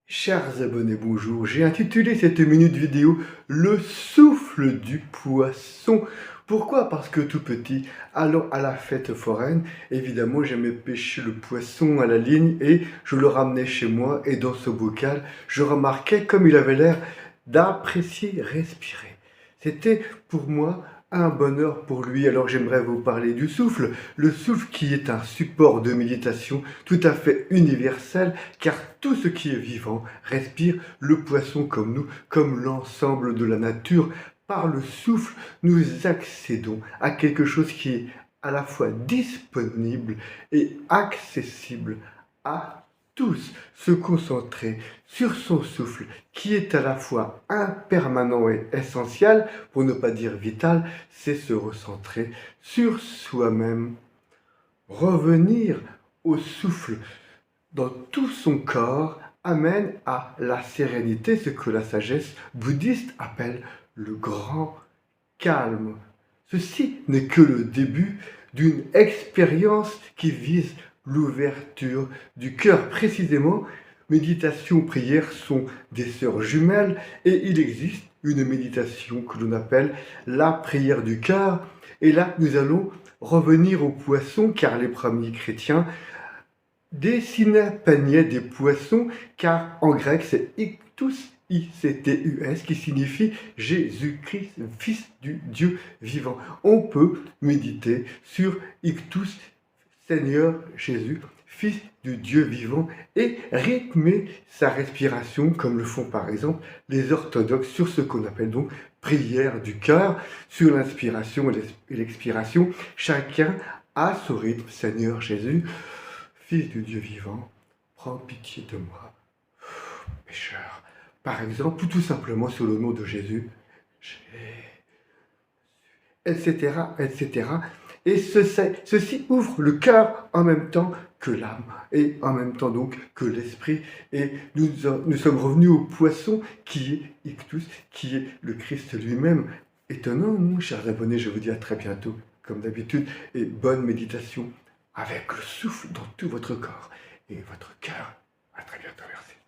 Chers abonnés, bonjour. J'ai intitulé cette minute vidéo Le souffle du poisson. Pourquoi? Parce que tout petit, allant à la fête foraine, évidemment j'aimais pêcher le poisson à la ligne et je le ramenais chez moi et dans ce bocal, je remarquais comme il avait l'air d'apprécier respirer. C'était pour moi un bonheur pour lui. Alors j'aimerais vous parler du souffle. Le souffle qui est un support de méditation tout à fait universel, car tout ce qui est vivant respire, le poisson comme nous, comme l'ensemble de la nature. Par le souffle, nous accédons à quelque chose qui est à la fois disponible et accessible à tous. Se concentrer sur son souffle, qui est à la fois impermanent et essentiel, pour ne pas dire vital, c'est se recentrer sur soi-même. Revenir au souffle dans tout son corps amène à la sérénité, ce que la sagesse bouddhiste appelle le grand calme. Ceci n'est que le début d'une expérience qui vise l'ouverture du cœur. Précisément, méditation, prière sont des sœurs jumelles et il existe une méditation que l'on appelle la prière du cœur. Et là, nous allons revenir aux poissons, car les premiers chrétiens dessinaient, peignaient des poissons, car en grec c'est ictus, I-C-T-U-S, qui signifie Jésus-Christ, Fils du Dieu vivant. On peut méditer sur ictus, Seigneur Jésus, Fils du Dieu vivant, et rythmer sa respiration, comme le font par exemple les orthodoxes, sur ce qu'on appelle donc prière du cœur, sur l'inspiration et l'expiration. Chacun a son rythme. Seigneur Jésus, Fils du Dieu vivant, prends pitié de moi, pécheur. Par exemple, ou tout simplement sur le nom de Jésus, etc., etc. Et ceci ouvre le cœur en même temps que l'âme, et en même temps donc que l'esprit. Et nous sommes revenus au poisson qui est ictus, qui est le Christ lui-même. Étonnant, non, chers abonnés, je vous dis à très bientôt, comme d'habitude, et bonne méditation avec le souffle dans tout votre corps et votre cœur. À très bientôt, merci.